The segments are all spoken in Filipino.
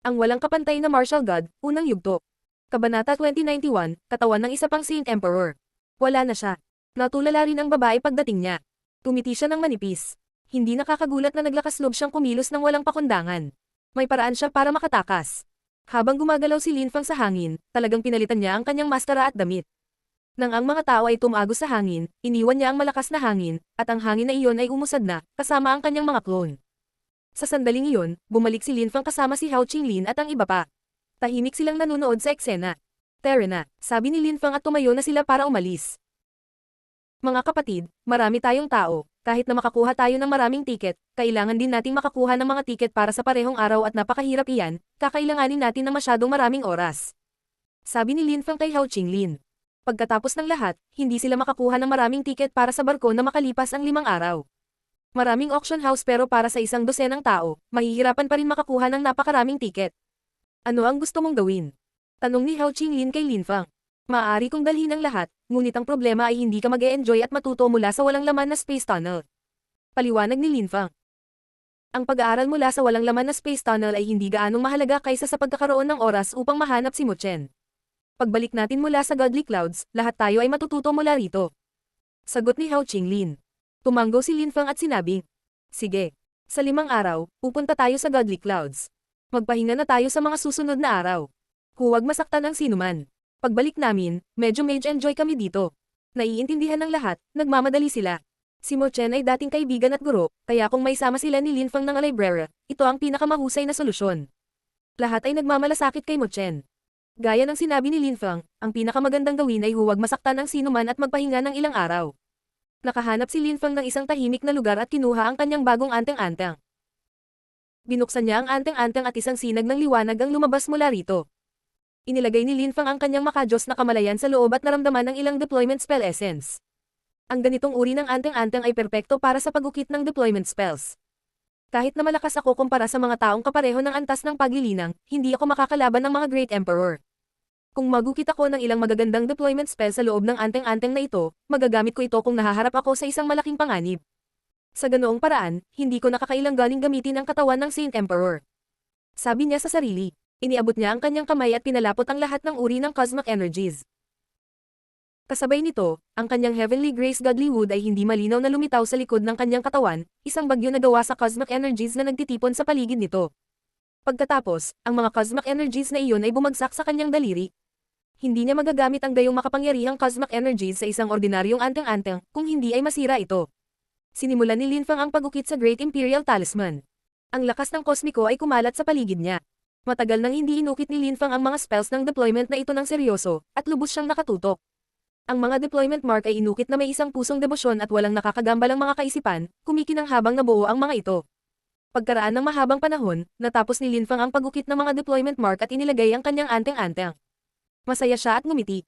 Ang walang kapantay na martial god, unang yugto. Kabanata 2091, katawan ng isa pang Saint Emperor. Wala na siya. Natulala rin ang babae pagdating niya. Tumiti siya ng manipis. Hindi nakakagulat na naglakas loob siyang kumilos ng walang pakundangan. May paraan siya para makatakas. Habang gumagalaw si Lin Fang sa hangin, talagang pinalitan niya ang kanyang maskara at damit. Nang ang mga tao ay tumagos sa hangin, iniwan niya ang malakas na hangin, at ang hangin na iyon ay umusad na, kasama ang kanyang mga clone. Sa sandaling iyon, bumalik si Lin Fang kasama si Hao Qinglin at ang iba pa. Tahimik silang nanunood sa eksena. Tara na, sabi ni Lin Fang at tumayo na sila para umalis. Mga kapatid, marami tayong tao, kahit na makakuha tayo ng maraming tiket, kailangan din nating makakuha ng mga tiket para sa parehong araw at napakahirap iyan, kakailanganin natin ng masyadong maraming oras. Sabi ni Lin Fang kay Hao Qinglin. Pagkatapos ng lahat, hindi sila makakuha ng maraming tiket para sa barko na makalipas ang 5 araw. Maraming auction house pero para sa isang dosenang tao, mahihirapan pa rin makakuha ng napakaraming tiket. Ano ang gusto mong gawin? Tanong ni Hao Qinglin kay Lin Fang. Maaari kong dalhin ang lahat, ngunit ang problema ay hindi ka mag-e-enjoy at matuto mula sa walang laman na space tunnel. Paliwanag ni Lin Fang. Ang pag-aaral mula sa walang laman na space tunnel ay hindi gaanong mahalaga kaysa sa pagkakaroon ng oras upang mahanap si Mu Chen. Pagbalik natin mula sa Godly Clouds, lahat tayo ay matututo mula rito. Sagot ni Hao Qinglin. Tumanggo si Lin Fang at sinabing, sige. Sa 5 araw, pupunta tayo sa Godly Clouds. Magpahinga na tayo sa mga susunod na araw. Huwag masaktan ang sinuman. Pagbalik namin, medyo enjoy kami dito. Naiintindihan ng lahat, nagmamadali sila. Si Mo Chen ay dating kaibigan at guro, kaya kung may sama sila ni Lin Fang ng library, ito ang pinakamahusay na solusyon. Lahat ay nagmamalasakit kay Mo Chen. Gaya ng sinabi ni Lin Fang, ang pinakamagandang gawin ay huwag masaktan ang sinuman at magpahinga ng ilang araw. Nakahanap si Lin Fang ng isang tahimik na lugar at kinuha ang kanyang bagong anteng-anteng. Binuksan niya ang anteng-anteng at isang sinag ng liwanag ang lumabas mula rito. Inilagay ni Lin Fang ang kanyang makajos na kamalayan sa loob at naramdaman ng ilang deployment spell essence. Ang ganitong uri ng anteng-anteng ay perpekto para sa pagukit ng deployment spells. Kahit na malakas ako kumpara sa mga taong kapareho ng antas ng paglilinang, hindi ako makakalaban ng mga Great Emperor. Kung magukit ako ng ilang magagandang deployment spell sa loob ng anteng-anteng na ito, magagamit ko ito kung nahaharap ako sa isang malaking panganib. Sa ganoong paraan, hindi ko nakakailanganing gamitin ang katawan ng Saint Emperor. Sabi niya sa sarili. Iniabot niya ang kanyang kamay at pinalapot ang lahat ng uri ng cosmic energies. Kasabay nito, ang kanyang Heavenly Grace Godly Wood ay hindi malinaw na lumitaw sa likod ng kanyang katawan, isang bagyo na gawa sa cosmic energies na nagtitipon sa paligid nito. Pagkatapos, ang mga cosmic energies na iyon ay bumagsak sa kanyang daliri. Hindi niya magagamit ang gayong makapangyarihang cosmic energies sa isang ordinaryong anteng-anteng kung hindi ay masira ito. Sinimulan ni Lin Fang ang pagukit sa Great Imperial Talisman. Ang lakas ng kosmiko ay kumalat sa paligid niya. Matagal nang hindi inukit ni Lin Fang ang mga spells ng deployment na ito ng seryoso, at lubos siyang nakatutok. Ang mga deployment mark ay inukit na may isang pusong debosyon at walang nakakagambalang mga kaisipan, kumikinang habang nabuo ang mga ito. Pagkaraan ng mahabang panahon, natapos ni Lin Fang ang pagukit ng mga deployment mark at inilagay ang kanyang anteng-anteng. Masaya siya at ngumiti.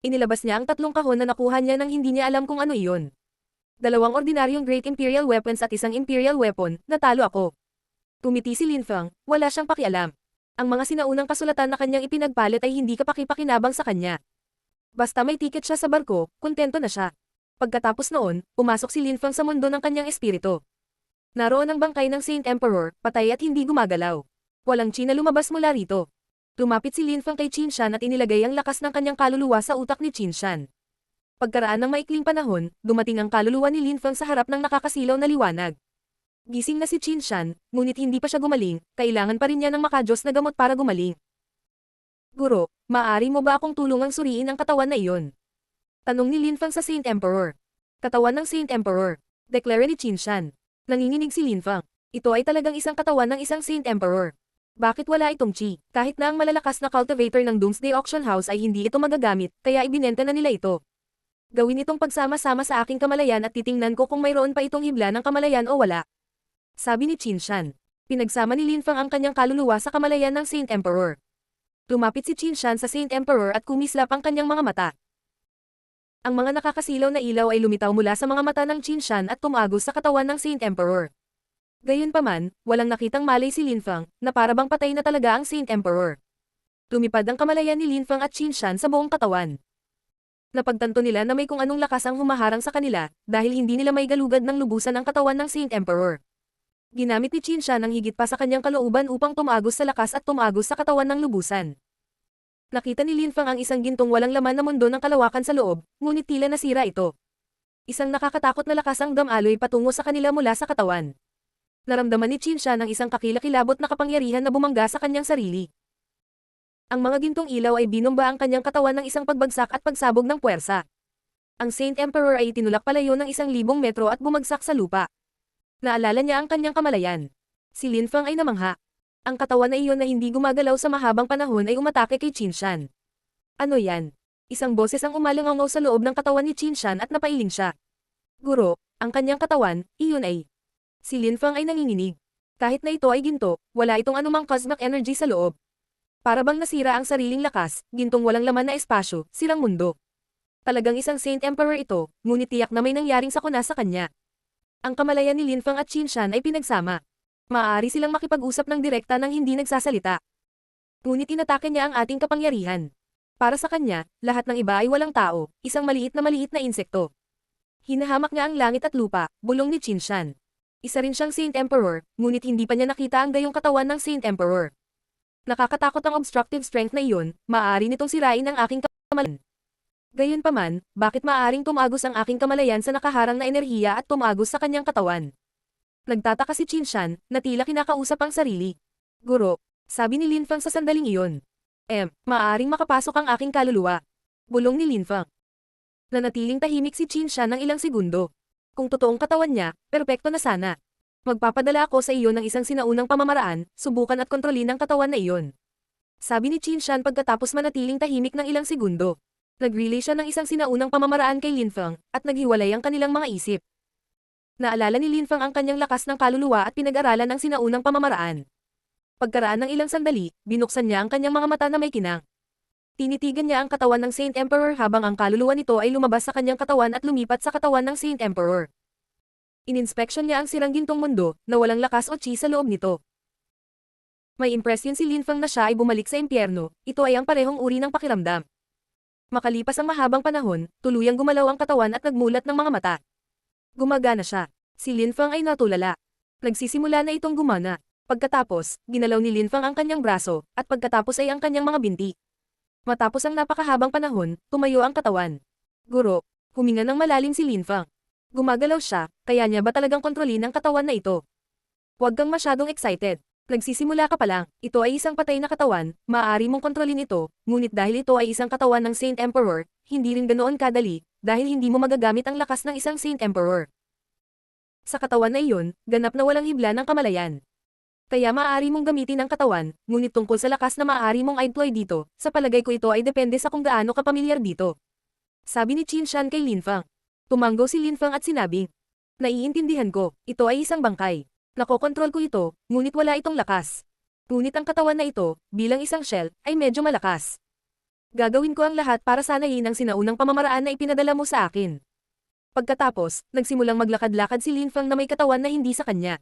Inilabas niya ang 3 kahon na nakuha niya nang hindi niya alam kung ano iyon. 2 ordinaryong Great Imperial Weapons at isang Imperial Weapon, natalo ako. Tumiti si Lin Fang, wala siyang pakialam. Ang mga sinaunang kasulatan na kanyang ipinagpalit ay hindi kapakipakinabang sa kanya. Basta may tiket siya sa barko, kontento na siya. Pagkatapos noon, pumasok si Lin Fang sa mundo ng kanyang espiritu. Naroon ang bangkay ng Saint Emperor, patay at hindi gumagalaw. Walang chi na lumabas mula rito. Lumapit si Lin Fang kay Qin Shan at inilagay ang lakas ng kanyang kaluluwa sa utak ni Qin Shan. Pagkaraan ng maikling panahon, dumating ang kaluluwa ni Lin Fang sa harap ng nakakasilaw na liwanag. Gising na si Qin Shan, ngunit hindi pa siya gumaling, kailangan pa rin niya ng makajos na gamot para gumaling. Guro, maaari mo ba akong tulungang suriin ang katawan na iyon? Tanong ni Lin Fang sa Saint Emperor. Katawan ng Saint Emperor. Deklara ni Qin Shan. Nanginginig si Lin Fang. Ito ay talagang isang katawan ng isang Saint Emperor. Bakit wala itong chi? Kahit na ang malalakas na cultivator ng Doomsday Auction House ay hindi ito magagamit, kaya ibinenta na nila ito. Gawin itong pagsama-sama sa aking kamalayan at titingnan ko kung mayroon pa itong hibla ng kamalayan o wala. Sabi ni Qin Shan. Pinagsama ni Lin Fang ang kanyang kaluluwa sa kamalayan ng Saint Emperor. Lumapit si Qin Shan sa Saint Emperor at kumislap ang kanyang mga mata. Ang mga nakakasilaw na ilaw ay lumitaw mula sa mga mata ng Qin Shan at tumagos sa katawan ng Saint Emperor. Gayunpaman, walang nakitang malay si Lin Fang, na parabang patay na talaga ang Saint Emperor. Lumipad ang kamalayan ni Lin Fang at Qin Shan sa buong katawan. Napagtanto nila na may kung anong lakas ang humaharang sa kanila, dahil hindi nila may galugad ng lubusan ang katawan ng Saint Emperor. Ginamit ni Qinshan ang higit pa sa kanyang kalooban upang tumagos sa lakas at tumagos sa katawan ng lubusan. Nakita ni Lin Fang ang isang gintong walang laman na mundo ng kalawakan sa loob, ngunit tila nasira ito. Isang nakakatakot na lakas ang damaloy patungo sa kanila mula sa katawan. Naramdaman ni Qinshan ang isang kakilakilabot na kapangyarihan na bumangga sa kanyang sarili. Ang mga gintong ilaw ay binomba ang kanyang katawan ng isang pagbagsak at pagsabog ng puwersa. Ang Saint Emperor ay itinulak palayo ng 1,000 metro at bumagsak sa lupa. Naalala niya ang kanyang kamalayan. Si Lin Fang ay namangha. Ang katawan na iyon na hindi gumagalaw sa mahabang panahon ay umatake kay Qinshan. Ano yan? Isang boses ang umalangaw sa loob ng katawan ni Qinshan at napailing siya. Guro, ang kanyang katawan, iyon ay. Si Lin Fang ay nanginginig. Kahit na ito ay ginto, wala itong anumang cosmic energy sa loob. Para bang nasira ang sariling lakas, gintong walang laman na espasyo, sirang mundo. Talagang isang Saint Emperor ito, ngunit tiyak na may nangyaring sakuna sa kanya. Ang kamalayan ni Lin Fang at Qinshan ay pinagsama. Maaari silang makipag-usap ng direkta nang hindi nagsasalita. Ngunit inatake niya ang ating kapangyarihan. Para sa kanya, lahat ng iba ay walang tao, isang maliit na insekto. Hinahamak niya ang langit at lupa, bulong ni Qinshan. Isa rin siyang Saint Emperor, ngunit hindi pa niya nakita ang gayong katawan ng Saint Emperor. Nakakatakot ang obstructive strength na iyon, maaari nitong sirain ang aking kamalayan. Gayunpaman, bakit maaaring tumagos ang aking kamalayan sa nakaharang na enerhiya at tumagos sa kanyang katawan? Nagtataka si Qinshan, na tila kinakausap ang sarili. Guro, sabi ni Lin Fang sa sandaling iyon. Maaaring makapasok ang aking kaluluwa. Bulong ni Lin Fang. Nanatiling tahimik si Qinshan ng ilang segundo. Kung totoong katawan niya, perpekto na sana. Magpapadala ako sa iyo ng isang sinaunang pamamaraan, subukan at kontrolin ang katawan na iyon. Sabi ni Qinshan pagkatapos manatiling tahimik ng ilang segundo. Nag-relay siya ng isang sinaunang pamamaraan kay Lin Fang, at naghiwalay ang kanilang mga isip. Naalala ni Lin Fang ang kanyang lakas ng kaluluwa at pinag-aralan ang sinaunang pamamaraan. Pagkaraan ng ilang sandali, binuksan niya ang kanyang mga mata na may kinang. Tinitigan niya ang katawan ng Saint Emperor habang ang kaluluwa nito ay lumabas sa kanyang katawan at lumipat sa katawan ng Saint Emperor. Ininspeksyon niya ang sirang gintong mundo, na walang lakas o chi sa loob nito. May impresyon si Lin Fang na siya ay bumalik sa impyerno, ito ay ang parehong uri ng pakiramdam. Makalipas ang mahabang panahon, tuluyang gumalaw ang katawan at nagmulat ng mga mata. Gumagana siya. Si Lin Fang ay natulala. Nagsisimula na itong gumana. Pagkatapos, ginalaw ni Lin Fang ang kanyang braso, at pagkatapos ay ang kanyang mga binti. Matapos ang napakahabang panahon, tumayo ang katawan. Guro, huminga ng malalim si Lin Fang. Gumagalaw siya, kaya niya ba talagang kontrolin ang katawan na ito? Huwag kang masyadong excited. Nagsisimula ka pa lang, ito ay isang patay na katawan, maaari mong kontrolin ito, ngunit dahil ito ay isang katawan ng Saint Emperor, hindi rin ganoon kadali, dahil hindi mo magagamit ang lakas ng isang Saint Emperor. Sa katawan na iyon, ganap na walang hibla ng kamalayan. Kaya maaari mong gamitin ang katawan, ngunit tungkol sa lakas na maaari mong i-employ dito, sa palagay ko ito ay depende sa kung gaano ka pamilyar dito. Sabi ni Qinshan kay Lin Fang. Tumanggo si Lin Fang at sinabing, naiintindihan ko, ito ay isang bangkay. Nakokontrol ko ito, ngunit wala itong lakas. Ngunit ang katawan na ito, bilang isang shell, ay medyo malakas. Gagawin ko ang lahat para sanayin ang sinaunang pamamaraan na ipinadala mo sa akin. Pagkatapos, nagsimulang maglakad-lakad si Lin Fang na may katawan na hindi sa kanya.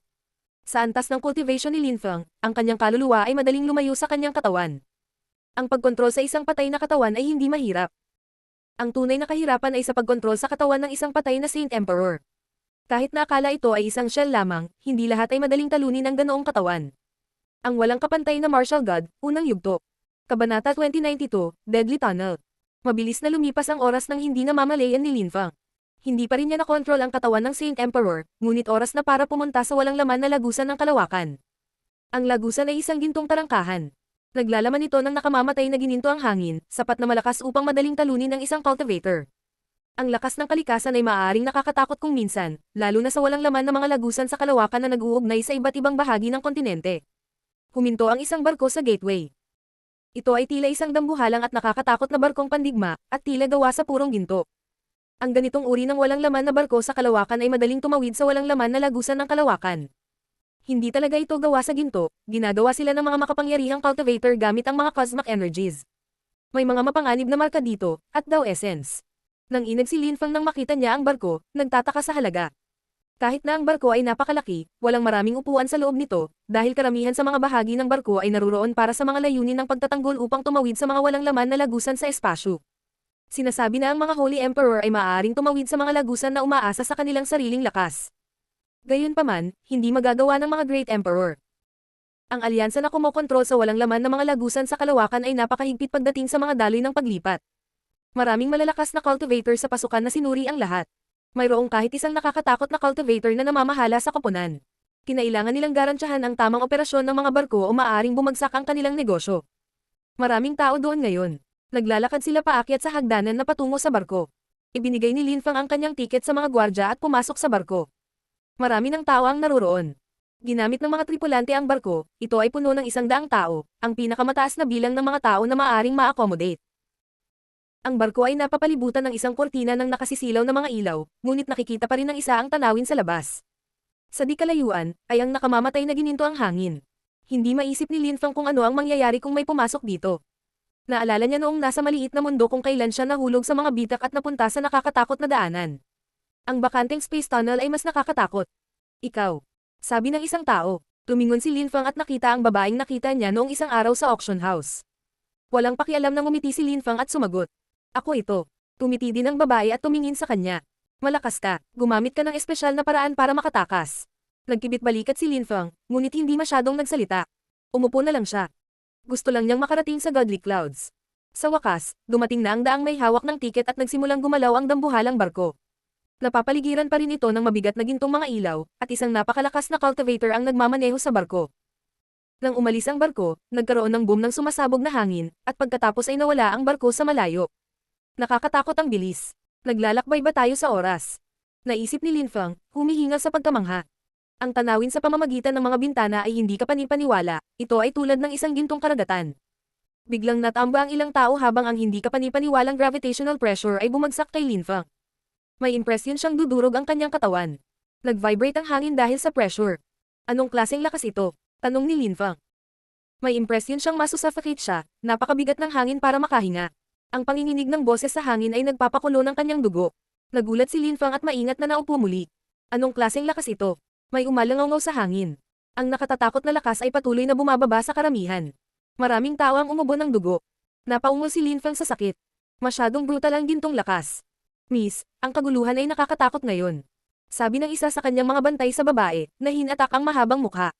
Sa antas ng cultivation ni Lin Fang, ang kanyang kaluluwa ay madaling lumayo sa kanyang katawan. Ang pagkontrol sa isang patay na katawan ay hindi mahirap. Ang tunay na kahirapan ay sa pagkontrol sa katawan ng isang patay na Saint Emperor. Kahit na akala ito ay isang shell lamang, hindi lahat ay madaling talunin ang ganoong katawan. Ang walang kapantay na martial god, unang yugto. Kabanata 2092, Deadly Tunnel. Mabilis na lumipas ang oras nang hindi namamalayan ni Lin Fang. Hindi pa rin niya nakontrol ang katawan ng Saint Emperor, ngunit oras na para pumunta sa walang laman na lagusan ng kalawakan. Ang lagusan ay isang gintong tarangkahan. Naglalaman ito ng nakamamatay na gininto ang hangin, sapat na malakas upang madaling talunin ng isang cultivator. Ang lakas ng kalikasan ay maaaring nakakatakot kung minsan, lalo na sa walang laman na mga lagusan sa kalawakan na nag-uugnay sa iba't ibang bahagi ng kontinente. Huminto ang isang barko sa gateway. Ito ay tila isang dambuhalang at nakakatakot na barkong pandigma, at tila gawa sa purong ginto. Ang ganitong uri ng walang laman na barko sa kalawakan ay madaling tumawid sa walang laman na lagusan ng kalawakan. Hindi talaga ito gawa sa ginto, ginagawa sila ng mga makapangyarihang cultivator gamit ang mga cosmic energies. May mga mapanganib na marka dito, at daw essence. Nang inag si Lin Fang nang makita niya ang barko, nagtataka sa halaga. Kahit na ang barko ay napakalaki, walang maraming upuan sa loob nito, dahil karamihan sa mga bahagi ng barko ay naruroon para sa mga layunin ng pagtatanggol upang tumawid sa mga walang laman na lagusan sa espasyo. Sinasabi na ang mga Holy Emperor ay maaaring tumawid sa mga lagusan na umaasa sa kanilang sariling lakas. Gayunpaman, hindi magagawa ng mga Great Emperor. Ang alyansa na kumokontrol sa walang laman na mga lagusan sa kalawakan ay napakahigpit pagdating sa mga daloy ng paglipat. Maraming malalakas na cultivator sa pasukan na sinuri ang lahat. Mayroong kahit isang nakakatakot na cultivator na namamahala sa koponan. Kinailangan nilang garantyahan ang tamang operasyon ng mga barko o maaaring bumagsak ang kanilang negosyo. Maraming tao doon ngayon. Naglalakad sila paakyat sa hagdanan na patungo sa barko. Ibinigay ni Lin Fang ang kanyang tiket sa mga gwardya at pumasok sa barko. Marami ng tao ang naruroon. Ginamit ng mga tripulante ang barko, ito ay puno ng 100 tao, ang pinakamataas na bilang ng mga tao na maaaring ma-accommodate. Ang barko ay napapalibutan ng isang kortina ng nakasisilaw na mga ilaw, ngunit nakikita pa rin ng isa ang tanawin sa labas. Sa di kalayuan, ay ang nakamamatay na gininto ang hangin. Hindi maisip ni Lin Fang kung ano ang mangyayari kung may pumasok dito. Naalala niya noong nasa maliit na mundo kung kailan siya nahulog sa mga bitak at napunta sa nakakatakot na daanan. Ang bakanteng space tunnel ay mas nakakatakot. Ikaw. Sabi ng isang tao. Tumingon si Lin Fang at nakita ang babaeng nakita niya noong isang araw sa auction house. Walang pakialam nang ngumiti si Lin Fang at sumagot. Ako ito. Tumiti din ang babae at tumingin sa kanya. Malakas ka, gumamit ka ng espesyal na paraan para makatakas. Nagkibit balikat si Lin Fang, ngunit hindi masyadong nagsalita. Umupo na lang siya. Gusto lang niyang makarating sa Godly Clouds. Sa wakas, dumating na ang daang may hawak ng tiket at nagsimulang gumalaw ang dambuhalang barko. Napapaligiran pa rin ito ng mabigat na gintong mga ilaw, at isang napakalakas na cultivator ang nagmamaneho sa barko. Nang umalis ang barko, nagkaroon ng boom ng sumasabog na hangin, at pagkatapos ay nawala ang barko sa malayo. Nakakatakot ang bilis. Naglalakbay ba tayo sa oras? Naisip ni Lin Fang, humihingal sa pagkamangha. Ang tanawin sa pamamagitan ng mga bintana ay hindi kapanipaniwala, ito ay tulad ng isang gintong karagatan. Biglang natamba ang ilang tao habang ang hindi kapanipaniwalang gravitational pressure ay bumagsak kay Lin Fang. May impresyon siyang dudurog ang kanyang katawan. Nag-vibrate ang hangin dahil sa pressure. Anong klaseng lakas ito? Tanong ni Lin Fang. May impresyon siyang masusuffocate siya, napakabigat ng hangin para makahinga. Ang panginginig ng boses sa hangin ay nagpapakulo ng kanyang dugo. Nagulat si Lin Fang at maingat na naupo muli. Anong klaseng lakas ito? May umalangaw sa hangin. Ang nakatatakot na lakas ay patuloy na bumababa sa karamihan. Maraming tao ang umubo ng dugo. Napaungol si Lin Fang sa sakit. Masyadong brutal ang gintong lakas. Miss, ang kaguluhan ay nakakatakot ngayon. Sabi ng isa sa kanyang mga bantay sa babae, na hinatak ang mahabang mukha.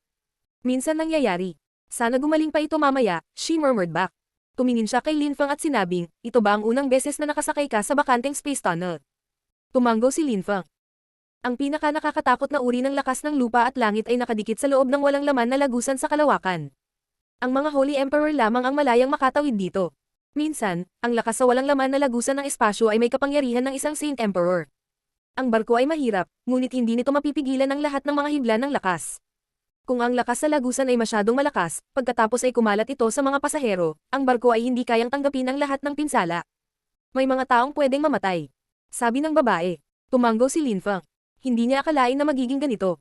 Minsan nangyayari. Sana gumaling pa ito mamaya, she murmured back. Tumingin siya kay Lin Fang at sinabing, ito ba ang unang beses na nakasakay ka sa bakanteng space tunnel? Tumanggo si Lin Fang. Ang pinaka-nakakatakot na uri ng lakas ng lupa at langit ay nakadikit sa loob ng walang laman na lagusan sa kalawakan. Ang mga Holy Emperor lamang ang malayang makatawid dito. Minsan, ang lakas sa walang laman na lagusan ng espasyo ay may kapangyarihan ng isang Saint Emperor. Ang barko ay mahirap, ngunit hindi nito mapipigilan ang lahat ng mga hibla ng lakas. Kung ang lakas sa lagusan ay masyadong malakas, pagkatapos ay kumalat ito sa mga pasahero, ang barko ay hindi kayang tanggapin ang lahat ng pinsala. May mga taong pwedeng mamatay. Sabi ng babae. Tumanggo si Lin Fang. Hindi niya akalain na magiging ganito.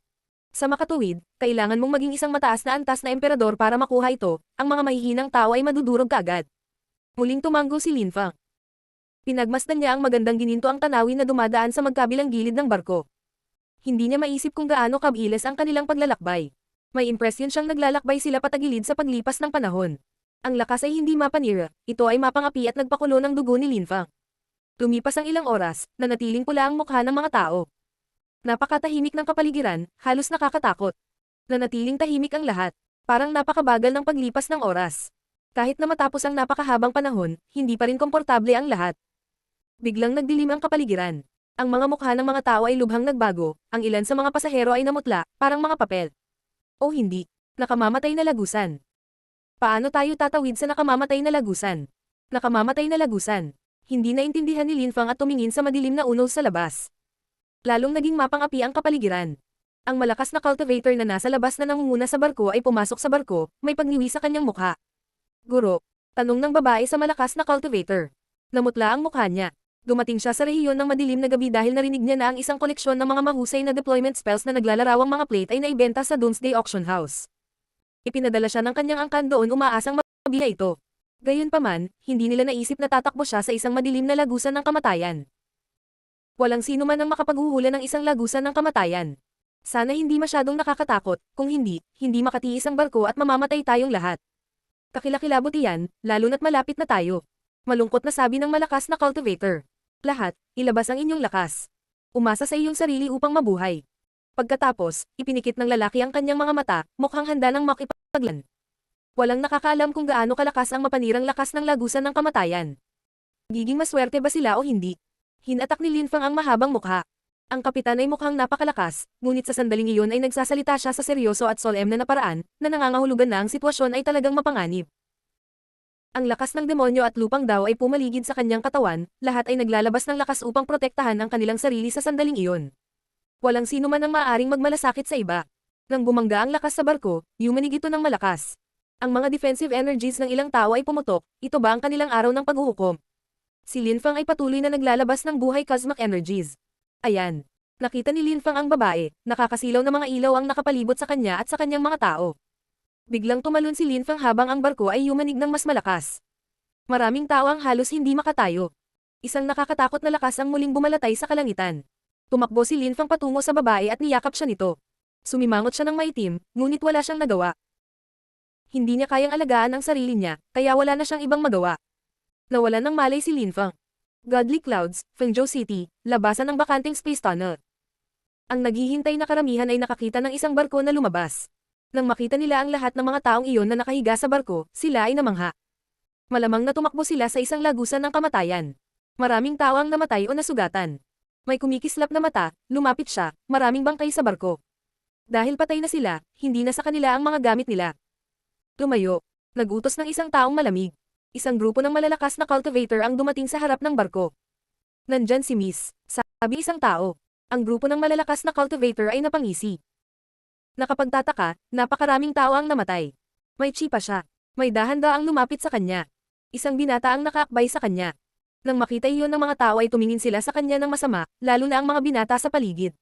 Sa makatuwid, kailangan mong maging isang mataas na antas na emperador para makuha ito, ang mga mahihinang tao ay madudurog kaagad. Muling tumanggo si Lin Fang. Pinagmasdan niya ang magandang gininto ang tanawin na dumadaan sa magkabilang gilid ng barko. Hindi niya maisip kung gaano kabilis ang kanilang paglalakbay. May impresyon siyang naglalakbay sila patagilid sa paglipas ng panahon. Ang lakas ay hindi mapanira, ito ay mapangapi at nagpakulo ng dugo ni Lin Fang. Lumipas ang ilang oras, nanatiling pula ang mukha ng mga tao. Napakatahimik ng kapaligiran, halos nakakatakot. Nanatiling tahimik ang lahat, parang napakabagal ng paglipas ng oras. Kahit na matapos ang napakahabang panahon, hindi pa rin komportable ang lahat. Biglang nagdilim ang kapaligiran. Ang mga mukha ng mga tao ay lubhang nagbago, ang ilan sa mga pasahero ay namutla, parang mga papel. O hindi, nakamamatay na lagusan. Paano tayo tatawid sa nakamamatay na lagusan? Nakamamatay na lagusan. Hindi naintindihan ni Lin Fang at tumingin sa madilim na unos sa labas. Lalong naging mapangapi ang kapaligiran. Ang malakas na cultivator na nasa labas na nangunguna sa barko ay pumasok sa barko, may pagniwi sa kanyang mukha. Guro, tanong ng babae sa malakas na cultivator. Namutla ang mukha niya. Dumating siya sa rehiyon ng madilim na gabi dahil narinig niya na ang isang koleksyon ng mga mahusay na deployment spells na naglalarawang mga plate ay naibenta sa Doomsday Auction House. Ipinadala siya ng kanyang angkan doon umaasang mabila ito. Gayunpaman, hindi nila naisip na tatakbo siya sa isang madilim na lagusan ng kamatayan. Walang sino man ang makapaghuhula ng isang lagusan ng kamatayan. Sana hindi masyadong nakakatakot, kung hindi, hindi makatiis ang barko at mamamatay tayong lahat. Kakilakilabot iyan, lalo na't malapit na tayo. Malungkot na sabi ng malakas na cultivator. Lahat, ilabas ang inyong lakas. Umasa sa iyong sarili upang mabuhay. Pagkatapos, ipinikit ng lalaki ang kanyang mga mata, mukhang handa ng makipaglan. Walang nakakaalam kung gaano kalakas ang mapanirang lakas ng lagusan ng kamatayan. Giging maswerte ba sila o hindi? Hinatak ni Lin Fang ang mahabang mukha. Ang kapitan ay mukhang napakalakas, ngunit sa sandaling iyon ay nagsasalita siya sa seryoso at solemne na paraan, na nangangahulugan na ang sitwasyon ay talagang mapanganib. Ang lakas ng demonyo at lupang daw ay pumaligid sa kanyang katawan, lahat ay naglalabas ng lakas upang protektahan ang kanilang sarili sa sandaling iyon. Walang sino man ang maaaring magmalasakit sa iba. Nang bumangga ang lakas sa barko, yumanig ito ng malakas. Ang mga defensive energies ng ilang tao ay pumutok, ito ba ang kanilang araw ng paghuhukom? Si Lin Fang ay patuloy na naglalabas ng buhay cosmic energies. Ayan. Nakita ni Lin Fang ang babae, nakakasilaw na mga ilaw ang nakapalibot sa kanya at sa kanyang mga tao. Biglang tumalon si Lin Fang habang ang barko ay yumanig ng mas malakas. Maraming tao ang halos hindi makatayo. Isang nakakatakot na lakas ang muling bumalatay sa kalangitan. Tumakbo si Lin Fang patungo sa babae at niyakap siya nito. Sumimangot siya ng maitim, ngunit wala siyang nagawa. Hindi niya kayang alagaan ang sarili niya, kaya wala na siyang ibang magawa. Nawalan ng malay si Lin Fang. Godly Clouds, Fengzhou City, labasan ng bakanting space tunnel. Ang naghihintay na karamihan ay nakakita ng isang barko na lumabas. Nang makita nila ang lahat ng mga taong iyon na nakahiga sa barko, sila ay namangha. Malamang na tumakbo sila sa isang lagusan ng kamatayan. Maraming tao ang namatay o nasugatan. May kumikislap na mata, lumapit siya, maraming bangkay sa barko. Dahil patay na sila, hindi na sa kanila ang mga gamit nila. Tumayo. Nagutos ng isang taong malamig. Isang grupo ng malalakas na cultivator ang dumating sa harap ng barko. Nandyan si Miss, sabi isang tao. Ang grupo ng malalakas na cultivator ay napangisi. Nakapagtataka, napakaraming tao ang namatay. May chipa siya. May dahan-daang lumapit sa kanya. Isang binata ang nakaakbay sa kanya. Nang makita iyon ng mga tao ay tumingin sila sa kanya ng masama, lalo na ang mga binata sa paligid.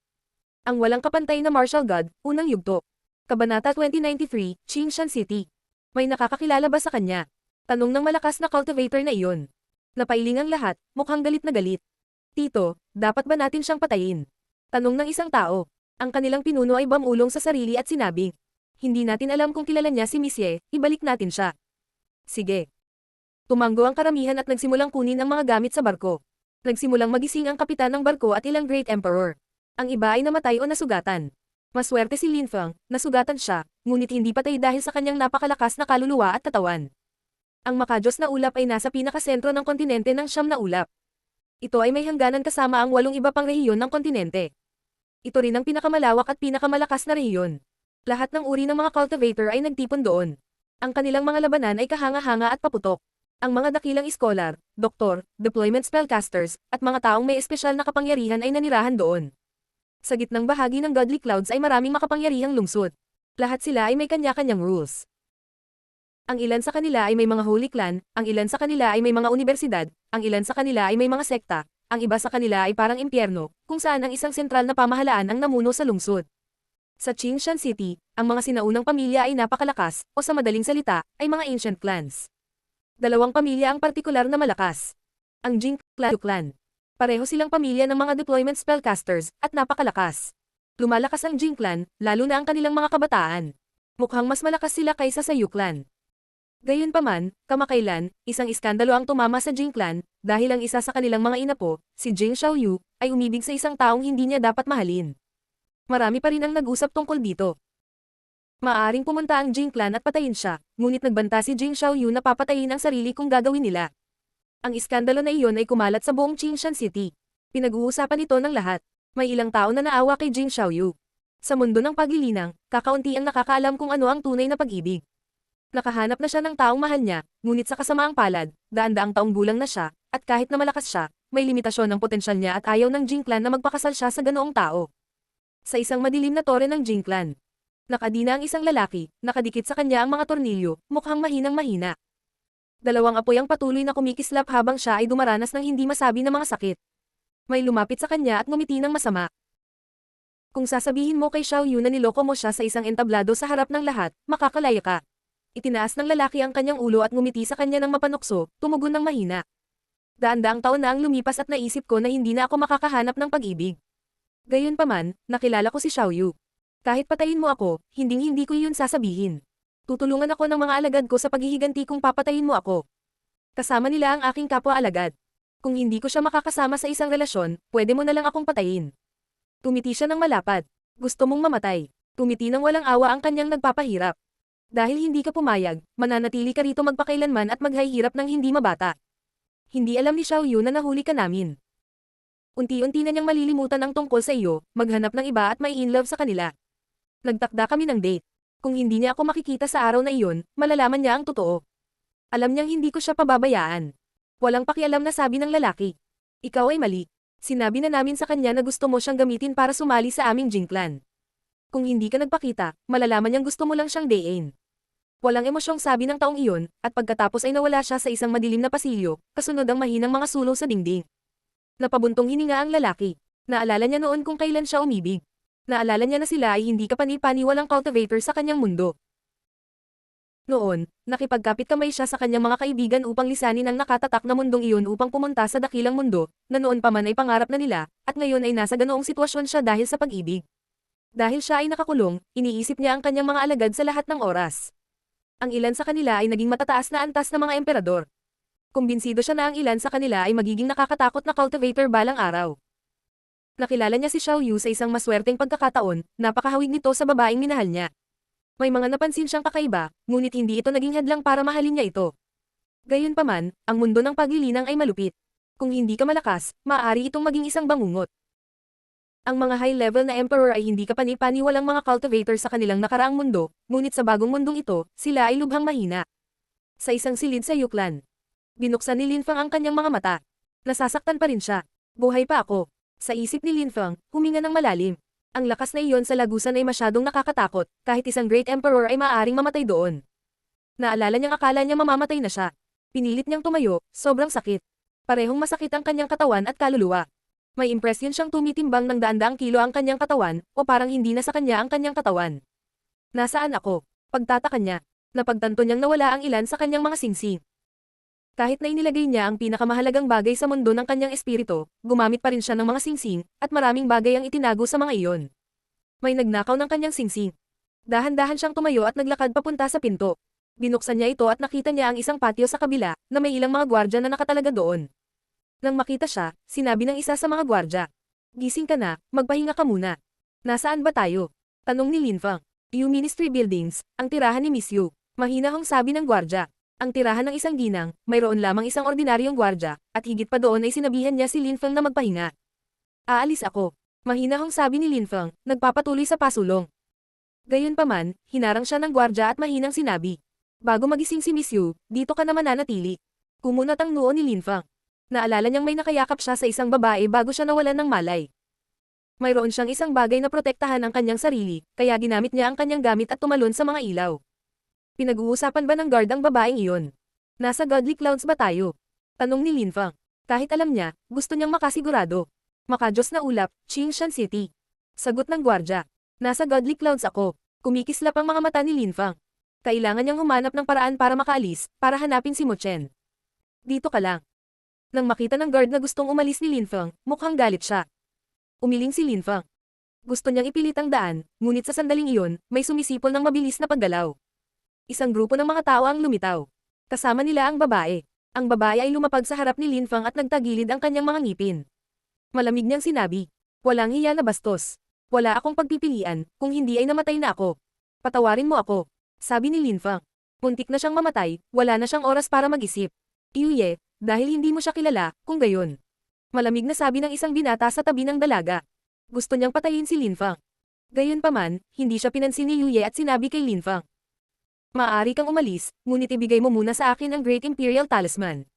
Ang walang kapantay na martial god, unang yugto. Kabanata 2093, Qingshan City. May nakakakilala ba sa kanya? Tanong ng malakas na cultivator na iyon. Napailing ang lahat, mukhang galit na galit. Tito, dapat ba natin siyang patayin? Tanong ng isang tao. Ang kanilang pinuno ay bamulong sa sarili at sinabing, hindi natin alam kung kilala niya si Monsieur, ibalik natin siya. Sige. Tumanggo ang karamihan at nagsimulang kunin ang mga gamit sa barko. Nagsimulang magising ang kapitan ng barko at ilang Great Emperor. Ang iba ay namatay o nasugatan. Maswerte si Lin Fang, nasugatan siya, ngunit hindi patay dahil sa kanyang napakalakas na kaluluwa at katawan. Ang makajos na ulap ay nasa pinakasentro ng kontinente ng Siyam na ulap. Ito ay may hangganan kasama ang 8 iba pang rehiyon ng kontinente. Ito rin ang pinakamalawak at pinakamalakas na rehiyon. Lahat ng uri ng mga cultivator ay nagtipon doon. Ang kanilang mga labanan ay kahanga-hanga at paputok. Ang mga dakilang iskolar, doktor, deployment spellcasters, at mga taong may espesyal na kapangyarihan ay nanirahan doon. Sa gitnang bahagi ng Godly Clouds ay maraming makapangyarihang lungsod. Lahat sila ay may kanya-kanyang rules. Ang ilan sa kanila ay may mga holy clan, ang ilan sa kanila ay may mga universidad, ang ilan sa kanila ay may mga sekta, ang iba sa kanila ay parang impyerno, kung saan ang isang sentral na pamahalaan ang namuno sa lungsod. Sa Qingshan City, ang mga sinaunang pamilya ay napakalakas, o sa madaling salita, ay mga ancient clans. Dalawang pamilya ang partikular na malakas. Ang Jing Clan. Pareho silang pamilya ng mga deployment spellcasters, at napakalakas. Lumalakas ang Jing Clan, lalo na ang kanilang mga kabataan. Mukhang mas malakas sila kaysa sa Yu Clan. Gayunpaman, kamakailan, isang iskandalo ang tumama sa Jing Clan, dahil ang isa sa kanilang mga inapo, si Jing Xiaoyu, ay umibig sa isang taong hindi niya dapat mahalin. Marami pa rin ang nag-usap tungkol dito. Maaring pumunta ang Jing Clan at patayin siya, ngunit nagbanta si Jing Xiaoyu na papatayin ang sarili kung gagawin nila. Ang iskandalo na iyon ay kumalat sa buong Qingshan City. Pinag-uusapan ito ng lahat. May ilang tao na naawa kay Jing Xiaoyu. Sa mundo ng paglilinang, kakaunti ang nakakaalam kung ano ang tunay na pag-ibig. Nakahanap na siya ng taong mahal niya, ngunit sa kasamaang palad, daan-daang taong gulang na siya, at kahit na malakas siya, may limitasyon ng potensyal niya at ayaw ng Jing Clan na magpakasal siya sa ganoong tao. Sa isang madilim na tore ng Jing Clan, nakadina ang isang lalaki, nakadikit sa kanya ang mga tornilyo, mukhang mahinang-mahina. Dalawang apoy ang patuloy na kumikislap habang siya ay dumaranas ng hindi masabi na mga sakit. May lumapit sa kanya at ngumiti ng masama. Kung sasabihin mo kay Xiaoyu na niloko mo siya sa isang entablado sa harap ng lahat, makakalaya ka. Itinaas ng lalaki ang kanyang ulo at ngumiti sa kanya ng mapanukso, tumugon ng mahina. Daan-daang taon na ang lumipas at naisip ko na hindi na ako makakahanap ng pag-ibig. Gayunpaman, nakilala ko si Xiaoyu. Kahit patayin mo ako, hinding-hindi ko iyon sasabihin. Tutulungan ako ng mga alagad ko sa paghihiganti kung papatayin mo ako. Kasama nila ang aking kapwa-alagad. Kung hindi ko siya makakasama sa isang relasyon, pwede mo na lang akong patayin. Tumiti siya ng malapad. Gusto mong mamatay. Tumiti ng walang awa ang kanyang nagpapahirap. Dahil hindi ka pumayag, mananatili ka rito magpakailanman at maghihirap ng hindi mabata. Hindi alam ni Xiao Yu na nahuli ka namin. Unti-unti na niyang malilimutan ang tungkol sa iyo, maghanap ng iba at may in love sa kanila. Nagtakda kami ng date. Kung hindi niya ako makikita sa araw na iyon, malalaman niya ang totoo. Alam niyang hindi ko siya pababayaan. Walang pakialam na sabi ng lalaki. Ikaw ay mali. Sinabi na namin sa kanya na gusto mo siyang gamitin para sumali sa aming Jing Clan. Kung hindi ka nagpakita, malalaman niyang gusto mo lang siyang dayin. Walang emosyong sabi ng taong iyon, at pagkatapos ay nawala siya sa isang madilim na pasilyo, kasunod ang mahinang mga sulong sa dingding. Napabuntong hininga ang lalaki. Naalala niya noon kung kailan siya umibig. Naalala niya na sila ay hindi kapani-paniwalang cultivator sa kanyang mundo. Noon, nakipagkapit kamay siya sa kanyang mga kaibigan upang lisanin ang nakatatak na mundong iyon upang pumunta sa dakilang mundo, na noon pa man ay pangarap na nila, at ngayon ay nasa ganoong sitwasyon siya dahil sa pag-ibig. Dahil siya ay nakakulong, iniisip niya ang kanyang mga alagad sa lahat ng oras. Ang ilan sa kanila ay naging matataas na antas na mga emperador. Kumbinsido siya na ang ilan sa kanila ay magiging nakakatakot na cultivator balang araw. Nakilala niya si Xiao Yu sa isang maswerteng pagkakataon, napakahawig nito sa babaeng minahal niya. May mga napansin siyang kakaiba, ngunit hindi ito naging hadlang para mahalin niya ito. Gayunpaman, ang mundo ng paglilinang ay malupit. Kung hindi ka malakas, maaari itong maging isang bangungot. Ang mga high-level na emperor ay hindi kapani-paniwalang mga cultivator sa kanilang nakaraang mundo, ngunit sa bagong mundong ito, sila ay lubhang mahina. Sa isang silid sa Yuklan. Binuksan ni Linfang ang kanyang mga mata. Nasasaktan pa rin siya. Buhay pa ako. Sa isip ni Linfang, huminga ng malalim. Ang lakas na iyon sa lagusan ay masyadong nakakatakot, kahit isang Great Emperor ay maaaring mamatay doon. Naalala niyang akala niya mamamatay na siya. Pinilit niyang tumayo, sobrang sakit. Parehong masakit ang kanyang katawan at kaluluwa. May impresyon siyang tumitimbang ng daan-daang kilo ang kanyang katawan, o parang hindi na sa kanya ang kanyang katawan. Nasaan ako? Pagtataka niya. Napagtanto niyang nawala ang ilan sa kanyang mga singsing. Kahit na inilagay niya ang pinakamahalagang bagay sa mundo ng kanyang espiritu, gumamit pa rin siya ng mga singsing, at maraming bagay ang itinago sa mga iyon. May nagnakaw ng kanyang singsing. Dahan-dahan siyang tumayo at naglakad papunta sa pinto. Binuksan niya ito at nakita niya ang isang patio sa kabila, na may ilang mga gwardya na nakatalaga doon. Nang makita siya, sinabi ng isa sa mga gwardya. Gising ka na, magpahinga ka muna. Nasaan ba tayo? Tanong ni Linfang. Yu Ministry Buildings, ang tirahan ni Miss Yu. Mahinahong sabi ng gwardya. Ang tirahan ng isang ginang, mayroon lamang isang ordinaryong gwardya, at higit pa doon ay sinabihan niya si Linfang na magpahinga. Aalis ako. Mahinahong sabi ni Linfang, nagpapatuloy sa pasulong. Gayunpaman, hinarang siya ng gwardya at mahinang sinabi. Bago magising si Miss Yu, dito ka na mananatili. Kumunat ang noo ni Linfang. Naalala niyang may nakayakap siya sa isang babae bago siya nawalan ng malay. Mayroon siyang isang bagay na protektahan ang kanyang sarili, kaya ginamit niya ang kanyang gamit at tumalon sa mga ilaw. Pinag-uusapan ba ng guard ang babaeng iyon? Nasa Godly Clouds ba tayo? Tanong ni Linfang. Kahit alam niya, gusto niyang makasigurado. Makajos na ulap, Qingshan City. Sagot ng gwardya. Nasa Godly Clouds ako. Kumikislap ang mga mata ni Linfang. Kailangan niyang humanap ng paraan para makaalis, para hanapin si Mo Chen. Dito ka lang. Nang makita ng guard na gustong umalis ni Linfang, mukhang galit siya. Umiling si Linfang. Gusto niyang ipilit ang daan, ngunit sa sandaling iyon, may sumisipol ng mabilis na paggalaw. Isang grupo ng mga tao ang lumitaw. Kasama nila ang babae. Ang babae ay lumapag sa harap ni Linfang at nagtagilid ang kanyang mga ngipin. Malamig niyang sinabi. Walang hiya na bastos. Wala akong pagpipilian, kung hindi ay namatay na ako. Patawarin mo ako. Sabi ni Linfang. Muntik na siyang mamatay, wala na siyang oras para mag-isip. Iyuye, dahil hindi mo siya kilala, kung gayon. Malamig na sabi ng isang binata sa tabi ng dalaga. Gusto niyang patayin si Linfang. Gayunpaman, hindi siya pinansin ni Yuye at sinabi kay Linfang. Maaari kang umalis, ngunit ibigay mo muna sa akin ang Great Imperial Talisman.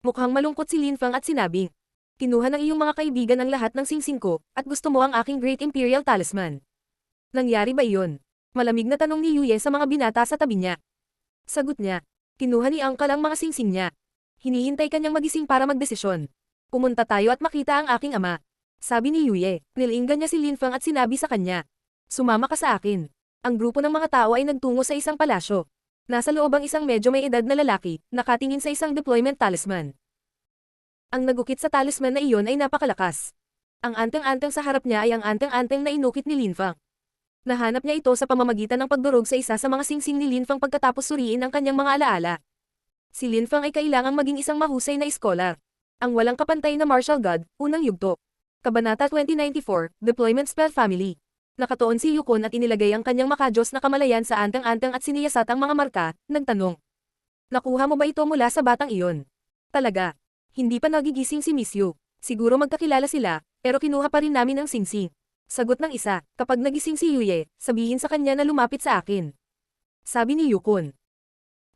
Mukhang malungkot si Linfang at sinabing, kinuha ng iyong mga kaibigan ang lahat ng singsing ko, at gusto mo ang aking Great Imperial Talisman. Nangyari ba iyon? Malamig na tanong ni Yuye sa mga binata sa tabi niya. Sagot niya, kinuha ni Uncle ang mga singsing niya. Hinihintay kanyang magising para magdesisyon. Pumunta tayo at makita ang aking ama. Sabi ni Yuye, nilinggan niya si Linfang at sinabi sa kanya, sumama ka sa akin. Ang grupo ng mga tao ay nagtungo sa isang palasyo. Nasa loob ang isang medyo may edad na lalaki, nakatingin sa isang deployment talisman. Ang nagukit sa talisman na iyon ay napakalakas. Ang anteng-anteng sa harap niya ay ang anteng-anteng na inukit ni Linfang. Nahanap niya ito sa pamamagitan ng pagdurog sa isa sa mga singsing ni Linfang pagkatapos suriin ang kanyang mga alaala. Si Linfang ay kailangang maging isang mahusay na iskolar. Ang walang kapantay na martial god, unang yugto. Kabanata 2094, Deployment Spell Family. Nakatuon si Yukon at inilagay ang kanyang makajos na kamalayan sa anteng-anteng at siniyasat ang mga marka, nagtanong. Nakuha mo ba ito mula sa batang iyon? Talaga. Hindi pa nagigising si Miss Yu. Siguro magkakilala sila, pero kinuha pa rin namin ang singsing. Sagot ng isa, kapag nagising si Yuye, sabihin sa kanya na lumapit sa akin. Sabi ni Yukon.